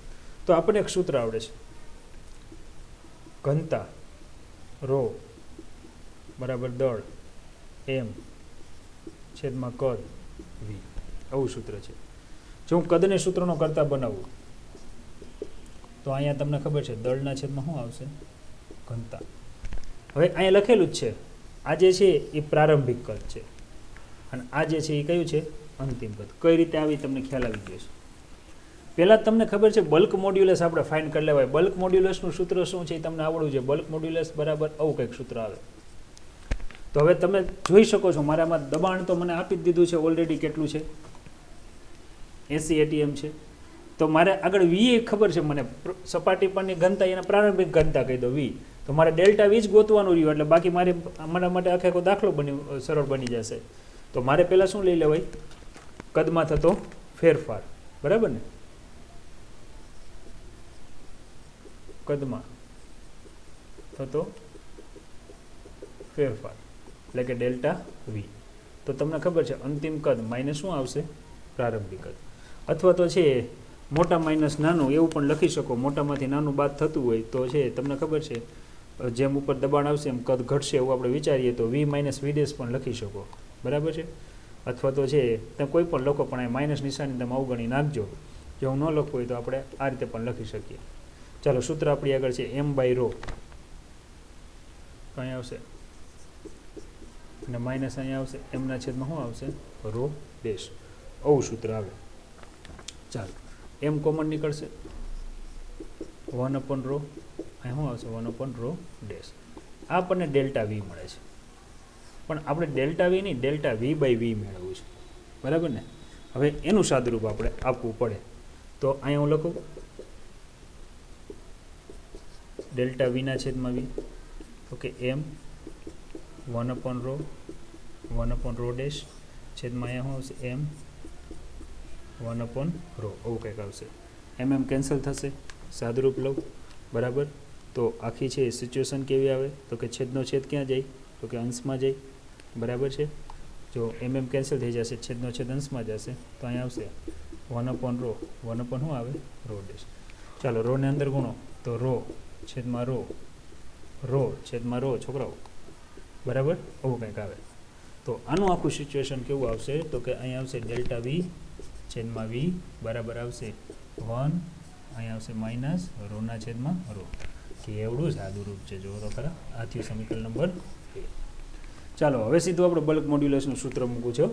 તો આપણને એક સૂત્ર આવડે છે, ઘનતા રો બરાબર દળ એમ છેદમાં કદ વી, આવું સૂત્ર છે. જો હું કદને સૂત્રનો કરતા બનાવું તો અહીંયા તમને ખબર છે દળના છેદમાં શું આવશે? ઘનતા. હવે અહીંયા લખેલું જ છે આ જે છે એ પ્રારંભિક કદ છે અને આ જે છે એ કયું છે? અંતિમ કદ. કઈ રીતે આવી તમને ખ્યાલ આવી ગયો છે. પહેલાં તમને ખબર છે બલ્ક મોડ્યુલસ આપણે ફાઇન્ડ કરી લેવાય. બલ્ક મોડ્યુલસનું સૂત્ર શું છે એ તમને આવડવું છે. બલ્ક મોડ્યુલસ બરાબર આવું કંઈક સૂત્ર આવે. તો હવે તમે જોઈ શકો છો મારામાં દબાણ તો મને આપી જ દીધું છે ઓલરેડી. કેટલું છે? 80 ATM છે. તો મારે આગળ વી એ ખબર છે મને, સપાટી પરની ઘનતા એને પ્રારંભિક ઘનતા કહી દો વી. તો મારે ડેલ્ટા વી જ ગોતવાનું રહ્યું એટલે બાકી મારા માટે આખો દાખલો સરળ બની જશે. તો મારે પહેલાં શું લઈ લેવાય? કદમાં થતો ફેરફાર. બરાબર ને? કદમાં થતો ફેરફાર એટલે કે ડેલ્ટા વી. તો તમને ખબર છે અંતિમ કદ માઇનસ શું આવશે? પ્રારંભિક કદ. અથવા તો છે મોટા માઇનસ નાનું એવું પણ લખી શકો. મોટામાંથી નાનું બાદ થતું હોય તો છે તમને ખબર છે જેમ ઉપર દબાણ આવશે એમ કદ ઘટશે એવું આપણે વિચારીએ તો વી માઇનસ વી ડેશ પણ લખી શકો. બરાબર છે? અથવા તો છે તમે કોઈ પણ લખો પણ આ માઇનસ નિશાની તમે અવગણી નાખજો. જો હું ન લખવું હોય તો આપણે આ રીતે પણ લખી શકીએ. ચાલો સૂત્ર આપણી આગળ છે એમ બાય રો અહીંયા આવશે અને માઇનસ અહીંયા આવશે. એમના છેદમાં શું આવશે? Rho dash. આવું સૂત્ર આવે. ચાલો એમ કોમન નીકળશે 1 રો. અહીં શું આવશે? 1 રો ડેશ. આ આપણને ડેલ્ટા વી મળે છે. પણ આપણે ડેલ્ટા વી નહીં ડેલ્ટા વી બાય વી મેળવવું છે. બરાબર ને? હવે એનું સાદુરૂપ આપણે આપવું પડે. તો અહીંયા હું લખું ડેલ્ટા વીના છેદમાં વી. ઓકે એમ 1 રો 1 રો ડેશ છેદમાં અહીંયા શું આવશે? એમ 1 રો. આવું કંઈક આવશે. એમ કેન્સલ થશે. સાદુરૂપ લઉં. બરાબર. તો આખી છે સિચ્યુએશન કેવી આવે? તો કે છેદનો છેદ ક્યાં જાય? તો કે અંશમાં જાય. બરાબર છે? જો એમ કેન્સલ થઈ જશે, છેદનો છેદ અંશમાં જશે તો અહીંયા આવશે 1 રો. 1 શું આવે? Rho dash. ચાલો રોને અંદર ગુણો તો રો છેદમાં રો, રો છેદમાં રો છોકરાઓ. બરાબર? આવું કંઈક આવે. તો આનું આખું સિચ્યુએશન કેવું આવશે? તો કે અહીંયા આવશે ડેલ્ટા વી છેદમાં વી બરાબર આવશે 1. અહીંયા આવશે માઇનસ રોના છેદમાં રો. કે એવડું સાદું રૂપ છે. જો તો ખરા આ થયું સમીકરણ નંબર 2. ચાલો હવે સીધું આપણે બલ્ક મોડ્યુલસનું સૂત્ર મૂકું છું.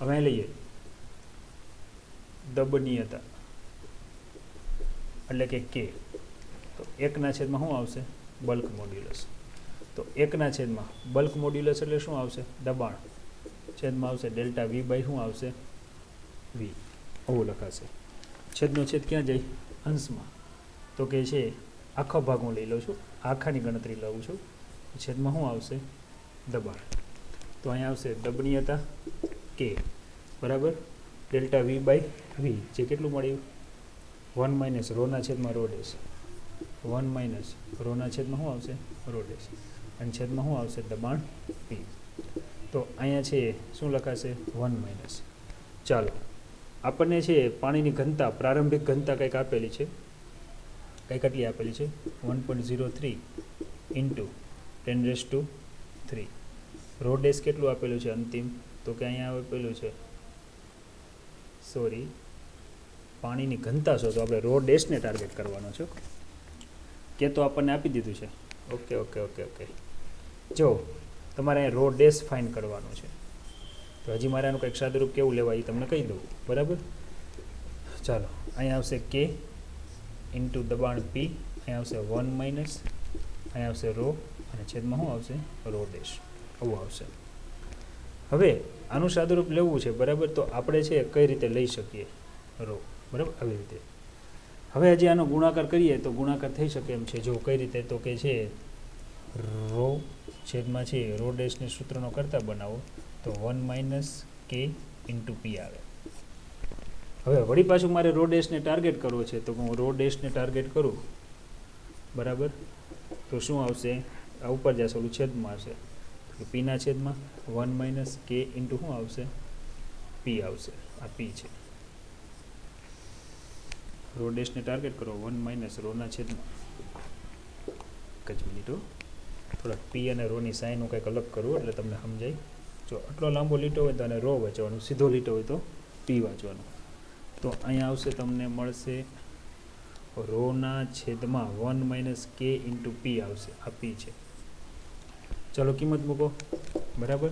હવે લઈએ દબનીયતા એટલે કે કે. તો 1 છેદમાં શું આવશે? Bulk modulus. તો 1 છેદમાં બલ્ક મોડ્યુલસ એટલે શું આવશે? દબાણ છેદમાં આવશે ડેલ્ટા વી બાય શું આવશે? વી. આવું લખાશે. છેદનો છેદ ક્યાં જાય? અંશમાં. તો કે છે આખો ભાગ હું લઈ લઉં છું, આખાની ગણતરી લઉં છું. છેદમાં શું આવશે? દબાણ. તો અહીંયા આવશે દબનીયતા કે બરાબર ડેલ્ટા વી બાય વી જે કેટલું મળ્યું? 1 માઇનસ રોના છેદમાં રો ડેશ. 1 માઇનસ રોના છેદમાં શું આવશે? Rho dash. અને છેદમાં શું આવશે? દબાણ પી. તો અહીંયા છે શું લખાશે? 1 માઇનસ. ચાલો આપણને છે પાણીની ઘનતા પ્રારંભિક ઘનતા કંઈક આપેલી છે. કંઈક આટલી આપેલી છે 1.03 ઇન્ટુ 10⁻³ રો ડેશ કેટલું આપેલું છે અંતિમ? તો કે અહીંયા આપેલું છે સોરી પાણીની ઘનતા શોધો. આપણે રો ડેશને ટાર્ગેટ કરવાનો છે કે તો આપણને આપી દીધું છે. Okay okay okay okay. જો તમારે અહીં રો ડેશ ફાઇન્ડ કરવાનું છે તો હજી મારે આનું કંઈક સાદુરૂપ કેવું લેવા એ તમને કહી દઉં. બરાબર? ચાલો અહીંયા આવશે કે ઇન્ટુ દબાણ પી, અહીંયા આવશે 1 માઇનસ, અહીંયા આવશે રો અને છેદમાં શું આવશે રો ડેશ, આવું આવશે. હવે આનું સાદુરૂપ લેવું છે બરાબર, તો આપણે છે કઈ રીતે લઈ શકીએ રો, બરાબર આવી રીતે. હવે હજી આનો ગુણાકાર કરીએ તો ગુણાકાર થઈ શકે એમ છે. જો કઈ રીતે, તો કે છે રો છેદમાં છે રો ડેશને સૂત્રનો કરતા બનાવો તો 1 માઇનસ કે ઇન્ટુ પી આવે. હવે વળી પાછું મારે રો ડેશને ટાર્ગેટ કરવો છે, તો હું રો ડેશને ટાર્ગેટ કરું બરાબર, તો શું આવશે, આ ઉપર જશે ઓલું છેદમાં આવશે, પીના છેદમાં 1 માઇનસ કે ઇન્ટુ શું આવશે પી આવશે, આ પી છે. રો ડેશને ટાર્ગેટ કરો 1 માઇનસ રોના છેદમાં, એક જ મિનિટ, થોડાક પી અને રોની સાઈન કંઈક અલગ કરવું એટલે તમને સમજાય. જો આટલો લાંબો લીટો હોય તો આને રો વાંચવાનું, સીધો લીટો હોય તો પી વાંચવાનું. તો અહીંયા આવશે તમને મળશે રોના છેદમાં 1 માઇનસ કે ઇન્ટુ પી આવશે, આ પી છે. ચાલો કિંમત મૂકો બરાબર.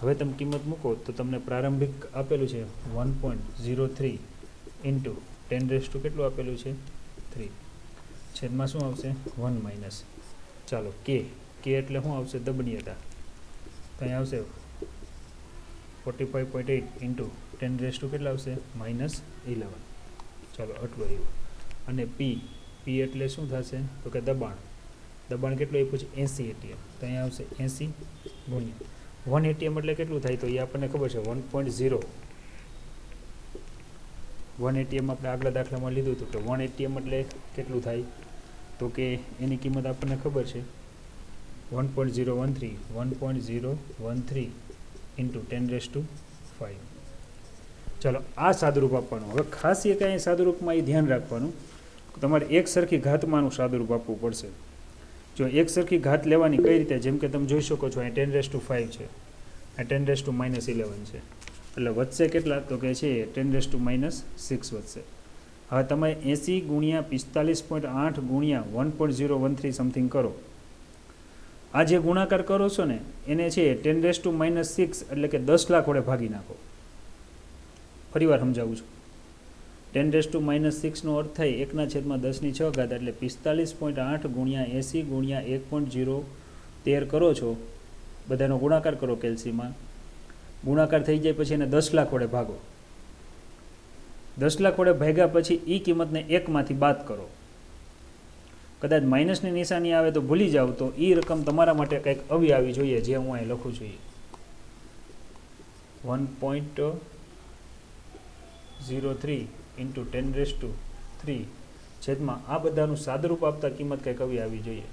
હવે તમે કિંમત મૂકો તો તમને પ્રારંભિક આપેલું છે 1.03 ઇન્ટુ 10 કેટલું આપેલું છે 3, છેદમાં શું આવશે 1 માઇનસ, ચાલો કે એટલે શું આવશે દબનીયતા, તો અહીંયા આવશે 45.8 ઇન્ટુ 10 કેટલા આવશે -11, ચાલો આટલું આવ્યું. અને પી એટલે શું થશે તો કે દબાણ કેટલું આપ્યું છે 80 એટીએમ, તો અહીંયા આવશે 80 ગુણ્યા 1 એટીએમ એટલે કેટલું થાય, તો એ આપણને ખબર છે 1.0. 1 એટીએમ આપણે આગલા દાખલામાં લીધું હતું કે 1 એટીએમ એટલે કેટલું થાય, તો કે એની કિંમત આપણને ખબર છે 1.013 ઇન્ટુ 10⁵. ચાલો આ સાદુરૂપ આપવાનું. હવે ખાસ એ કાંઈ સાદુરૂપમાં એ ધ્યાન રાખવાનું, તમારે એક સરખી ઘાતમાંનું સાદુરૂપ આપવું પડશે. જો એક સરખી ઘાત લેવાની કઈ રીતે, જેમ કે તમે જોઈ શકો છો અહીં 10⁵ છે, આ 10⁻11 છે, એટલે વધશે કેટલા તો કે છે 10⁻6 વધશે. હવે તમે 80 ગુણ્યા 45.8 ગુણ્યા 1.013 સમથિંગ કરો, આ જે ગુણાકાર કરો છો ને એને છે 10⁻6 એટલે કે 10 લાખ વડે ભાગી નાખો. ફરીવાર સમજાવું છું, 10⁻6 નો અર્થ થાય 1/10⁶ એટલે 45.8 ગુણ્યા 80 ગુણ્યા 1.013 કરો છો, બધાનો ગુણાકાર કરો કેલ્સીમાં, ગુણાકાર થઈ જાય પછી એને 10 લાખ વડે ભાગો. 10 લાખ વડે ભાગ્યા પછી એ કિંમતને 1 માંથી બાદ કરો. કદાચ માઇનસની નિશાની આવે તો ભૂલી જાઓ, તો એ રકમ તમારા માટે કંઈક આવી આવી જોઈએ, જે હું અહીં લખું છું 1.03 ઇન્ટુ 10⁻3 છેદમાં આ બધાનું સાદુરૂપ આપતા કિંમત કંઈક આવી આવી જોઈએ.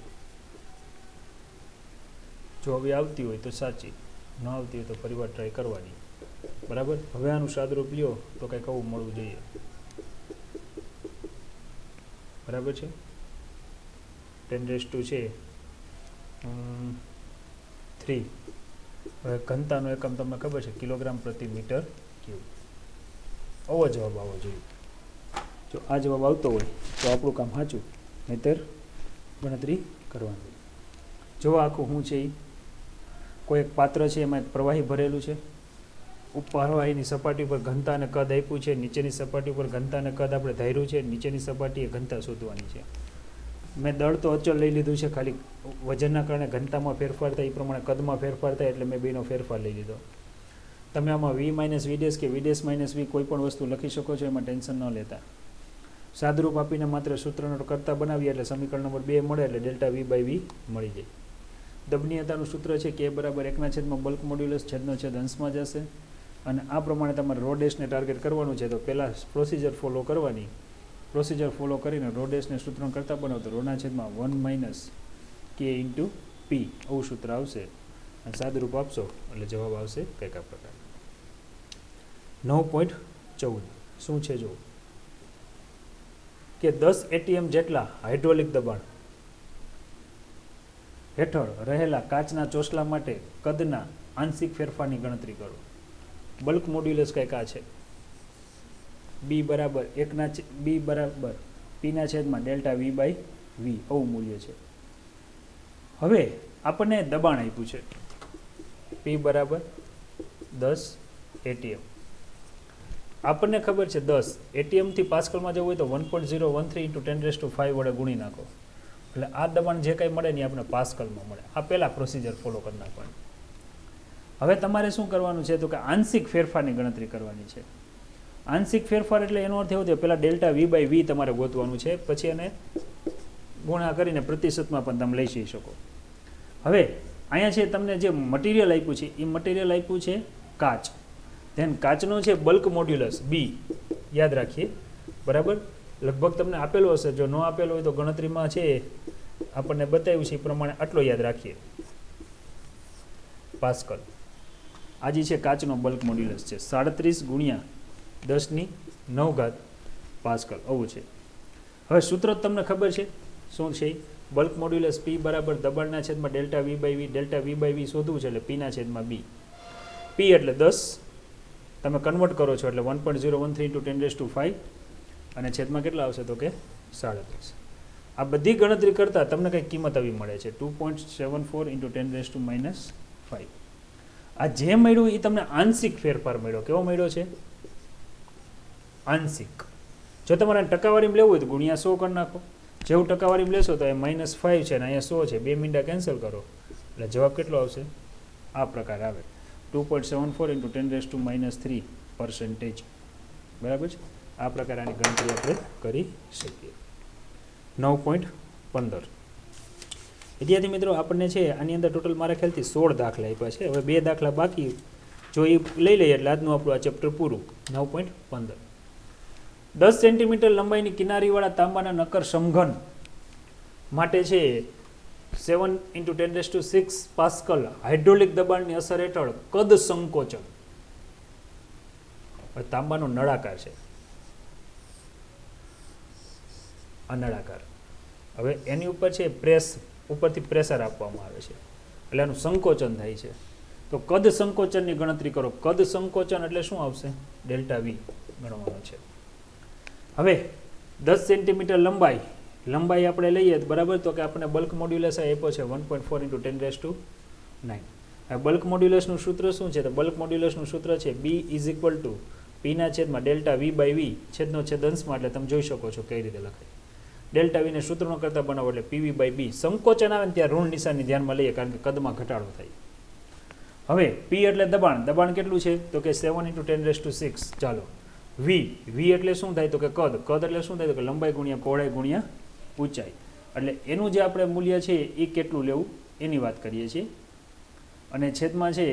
જો આવી આવતી હોય તો સાચી, ન આવતી હોય તો ફરીવાર ટ્રાય કરવાની બરાબર. હવે આનું સાદુરૂપ લ્યો તો કંઈક આવું મળવું જોઈએ બરાબર છે. 10⁻3 હવે ઘનતાનો એકમ તમને ખબર છે કિલોગ્રામ પ્રતિ મીટર ક્યુબ. આવો જવાબ આવવો જોઈએ. જો આ જવાબ આવતો હોય તો આપણું કામ સાચું, નહીંતર ગણતરી કરવાની. જો આખું શું છે, કોઈ એક પાત્ર છે એમાં એક પ્રવાહી ભરેલું છે, પ્રવાહીની સપાટી પર ઘનતા અને કદ આપ્યું છે, નીચેની સપાટી પર ઘનતા અને કદ આપણે ધાર્યું છે, નીચેની સપાટીએ ઘનતા શોધવાની છે. મેં દળ તો અચળ લઈ લીધું છે, ખાલી વજનના કારણે ઘનતામાં ફેરફાર થાય એ પ્રમાણે કદમાં ફેરફાર થાય એટલે મેં બેનો ફેરફાર લઈ લીધો. તમે આમાં વી માઇનસ વી ડેશ કે વી ડેશ માઇનસ વી કોઈ પણ વસ્તુ લખી શકો છો, એમાં ટેન્શન ન લેતા. સાદુરૂપ આપીને માત્ર સૂત્રનો કરતા બનાવીએ એટલે સમીકરણ નંબર 2 મળે એટલે ડેલ્ટા વી બાય વી મળી જાય. દબનીયતાનું સૂત્ર છે કે બરાબર 1/છેદમાં બલ્ક મોડ્યુલસ છેદનો છેદ અંશમાં જશે, અને આ પ્રમાણે તમારે રો ડેશને ટાર્ગેટ કરવાનું છે. તો પહેલાં પ્રોસિજર ફોલો કરવાની, પ્રોસિજર ફોલો કરીને રો ડેશને સૂત્રણ કરતા બનાવો તો રોના છેદમાં 1 માઇનસ કે ઇન્ટુ પી આવું સૂત્ર આવશે, અને સાદુરૂપ આપશો એટલે જવાબ આવશે કંઈક આ પ્રકાર. 9.14 શું છે જો કે 10 એટીએમ જેટલા હાઇડ્રોલિક દબાણ હેઠળ રહેલા કાચના ચોસલા માટે કદના આંશિક ફેરફારની ગણતરી કરો. બલ્ક મોડ્યુલસ કંઈક આ છે, બી બરાબર પીના છેદમાં ડેલ્ટા વી બાય વી આવું મૂલ્ય છે. હવે આપણને દબાણ આપ્યું છે પી બરાબર 10 એટીએમ, આપણને ખબર છે 10 એટીએમથી પાસ્કલમાં જવું હોય તો 1.013 × 10⁵ વડે ગુણી નાખો એટલે આ દબાણ જે કંઈ મળે ને આપણે પાસ્કલમાં મળે. આ પહેલાં પ્રોસિજર ફોલો કરી નાખવાની. હવે તમારે શું કરવાનું છે તો કે આંશિક ફેરફારની ગણતરી કરવાની છે. આંશિક ફેરફાર એટલે એનો અર્થ એવો થયો પહેલાં ડેલ્ટા V/V તમારે ગોતવાનું છે, પછી એને ગુણા કરીને પ્રતિશતમાં પણ તમે લઈ જઈ શકો. હવે અહીંયા છે તમને જે મટીરિયલ આપ્યું છે એ મટીરિયલ આપ્યું છે કાચ. ધેન કાચનો છે બલ્ક મોડ્યુલસ B યાદ રાખીએ, બરાબર. લગભગ તમને આપેલો હશે, જો ન આપેલો હોય તો ગણતરીમાં છે આપણને બતાવ્યું છે એ પ્રમાણે આટલો યાદ રાખીએ. પાસ્કલ આજે છે કાચનો બલ્ક મોડ્યુલસ છે 37 × 10⁹ પાસ્કલ આવું છે. હવે સૂત્ર તમને ખબર છે શું છે? બલ્ક મોડ્યુલસ P બરાબર દબાણના છેદમાં ડેલ્ટા V/V. ડેલ્ટા V/V શોધવું છે એટલે Pના છેદમાં B. P એટલે 10 તમે કન્વર્ટ કરો છો એટલે 1.013 × 10⁵ અને છેદમાં કેટલા આવશે તો કે 37. આ બધી ગણતરી કરતાં તમને કંઈક કિંમત આવી મળે છે 2.74 × 10⁻⁵. આ જે મળ્યું એ તમને આંશિક ફેરફાર મળ્યો. કેવો મળ્યો છે? આંશિક. જો તમારે ટકાવારીમાં લેવું હોય તો ગુણ્યા 100 કરી નાખો. જેવું ટકાવારીમાં લેશો તો એ -5 છે ને અહીંયા 100 છે, 2 મીંડા કેન્સલ કરો એટલે જવાબ કેટલો આવશે? આ પ્રકાર આવે 2.74 × 10⁻3%. બરાબર છે. આ પ્રકાર આની ગણતરી આપણે કરી શકીએ. 9.15. વિદ્યાર્થી મિત્રો આપણને છે આની અંદર ટોટલ મારા ખ્યાલથી 16 દાખલા આપ્યા છે. હવે 2 દાખલા બાકી, જો એ લઈ લઈએ એટલે આજનું આપણું આ ચેપ્ટર પૂરું. 9.15. 10 સેન્ટીમીટર લંબાઈની કિનારીવાળા તાંબાના નક્કર સમઘન માટે છે 7 × 10⁶ પાસ્કલ હાઇડ્રોલિક દબાણની અસર હેઠળ કદ સંકોચન. તાંબાનો નળાકાર છે, આ નળાકાર. હવે એની ઉપર છે ઉપરથી પ્રેશર આપવામાં આવે છે એટલે આનું સંકોચન થાય છે. તો કદ સંકોચનની ગણતરી કરો. કદ સંકોચન એટલે શું આવશે? ડેલ્ટા V ગણવાનો છે. હવે 10 સેન્ટીમીટર લંબાઈ આપણે લઈએ બરાબર, તો કે આપણે બલ્ક મોડ્યુલસ આપ્યો છે 1.4 × 10⁹. આ બલ્ક મોડ્યુલસનું સૂત્ર શું છે? તો બલ્ક મોડ્યુલસનું સૂત્ર છે B = Pના છેદમાં ડેલ્ટા V/V છેદનો છેદ અંશમાં, એટલે તમે જોઈ શકો છો કઈ રીતે લખાય. ડેલ્ટા V ને સૂત્રનો કરતા બનાવો એટલે PV/B. સંકોચન આવે ને ત્યાં ઋણ નિશાની ધ્યાનમાં લઈએ કારણ કે કદમાં ઘટાડો થાય. હવે P એટલે દબાણ કેટલું છે તો કે 7 × 10⁶. ચાલો V એટલે શું થાય તો કે કદ એટલે શું થાય તો કે લંબાઈ ગુણ્યા પહોળાઈ ગુણ્યા ઊંચાઈ. એટલે એનું જે આપણે મૂલ્ય છે એ કેટલું લેવું એની વાત કરીએ છીએ. અને છેદમાં છે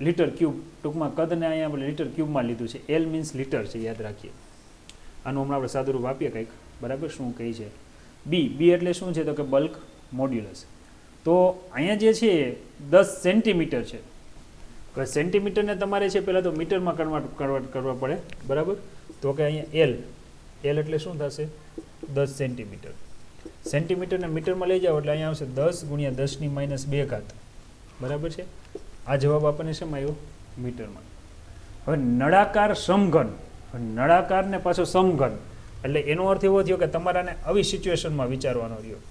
લિટર ક્યુબ. ટૂંકમાં કદને અહીંયા આપણે લિટર ક્યુબમાં લીધું છે. L મીન્સ લિટર છે, યાદ રાખીએ. આનું હમણાં આપણે સાદુરૂપ આપીએ કંઈક, બરાબર. શું કહે છે? B એટલે શું છે તો કે બલ્ક મોડ્યુલસ. તો અહીંયા જે છે 10 સેન્ટીમીટર છે. હવે સેન્ટીમીટરને તમારે છે પહેલાં તો મીટરમાં કન્વર્ટ કરવા પડે, બરાબર. તો કે અહીંયા L એટલે શું થશે? 10 સેન્ટીમીટર. સેન્ટીમીટરને મીટરમાં લઈ જાઓ એટલે અહીંયા આવશે 10 × 10⁻². બરાબર છે. આ જવાબ આપણને શેમાં આવ્યો? મીટરમાં. હવે નળાકાર સમઘન, નળાકારને પાછો સમઘન એટલે એનો અર્થ એવો થયો કે તમારાને આવી સિચ્યુએશનમાં વિચારવાનો રહ્યો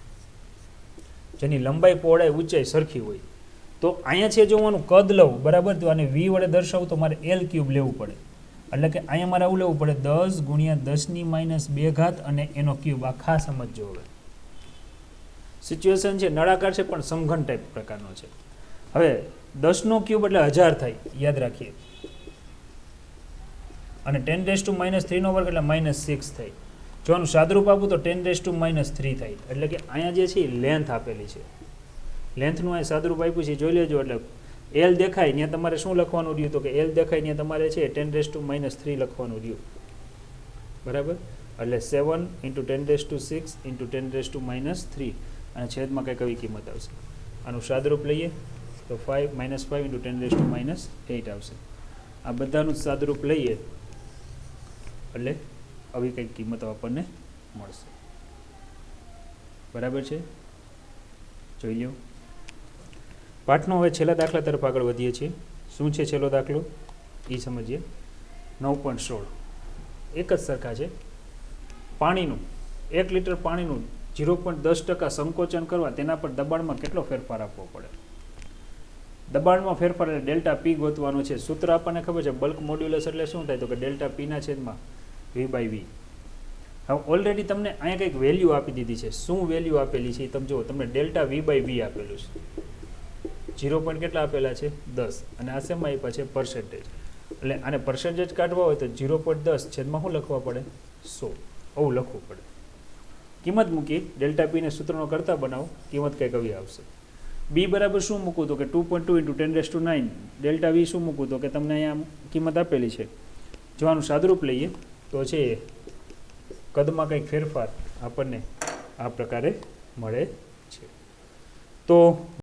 જેની લંબાઈ પહોળાઈ ઊંચાઈ સરખી હોય. તો અહીંયા છે જો હું આનું કદ લઉં, બરાબર, તો આને V વડે દર્શાવું તો મારે L³ લેવું પડે. એટલે કે અહીંયા મારે આવું લેવું પડે 10 × 10⁻² અને એનો ક્યુબ. આ ખાસ સમજજો. હવે સિચ્યુએશન છે નળાકાર છે પણ સમઘન ટાઈપ પ્રકારનો છે. હવે 10નો ક્યુબ એટલે 1000 થાય, યાદ રાખીએ. અને 10⁻³ વર્ગ એટલે -6 થાય. જો આનું સાદરૂપ આપું તો 10⁻³ થાય. એટલે કે અહીંયા જે છે લેન્થ આપેલી છે, લેન્થનું અહીં સાદરૂપ આપ્યું છે જોઈ લેજો. એટલે L દેખાય ત્યાં તમારે શું લખવાનું રહ્યું તો કે L દેખાય ત્યાં તમારે છે 10⁻³ લખવાનું રહ્યું, બરાબર. એટલે 7 × 10⁶ × 10⁻³ અને છેદમાં કંઈક આવી કિંમત આવશે. આનું સાદરૂપ લઈએ તો -5 × 10⁻8 આવશે. આ બધાનું સાદરૂપ લઈએ એટલે આવી કંઈક કિંમતો આપણને મળશે, બરાબર છે. જોઈ લો. પાઠનો હવે છેલ્લા દાખલા તરફ આગળ વધીએ છીએ. શું છે છેલ્લો દાખલો એ સમજીએ. 9.16. એક જ સરખા છે. પાણીનું 1 લિટર પાણીનું 0.10% સંકોચન કરવા તેના પર દબાણમાં કેટલો ફેરફાર આપવો પડે? દબાણમાં ફેરફાર એટલે ડેલ્ટા પી ગોતવાનું છે. સૂત્ર આપણને ખબર છે, બલ્ક મોડ્યુલસ એટલે શું થાય તો કે ડેલ્ટા પીના છેદમાં વી બાય વી. હવે ઓલરેડી તમને અહીંયા કંઈક વેલ્યુ આપી દીધી છે. શું વેલ્યુ આપેલી છે એ તમે જુઓ. તમને ડેલ્ટા વી બાય વી આપેલું છે. 0 પોઈન્ટ કેટલા આપેલા છે 10 અને આ શેમાં આપ્યા છે પર્સન્ટેજ. એટલે આને પર્સન્ટેજ કાઢવા હોય તો 0.10 છેદમાં શું લખવા પડે 100 આવું લખવું પડે. કિંમત મૂકી ડેલ્ટા પીને સૂત્રનો કરતા બનાવો, કિંમત કંઈક આવી આવશે. બી બરાબર શું મૂકવું તો કે 2.2 × 10⁹. ડેલ્ટા વી શું મૂકવું તો કે તમને અહીંયા કિંમત આપેલી છે. જો આનું સાદુરૂપ લઈએ તો છે કદમાં કંઈક ફેરફાર આપણને આ પ્રકારે મળે છે. તો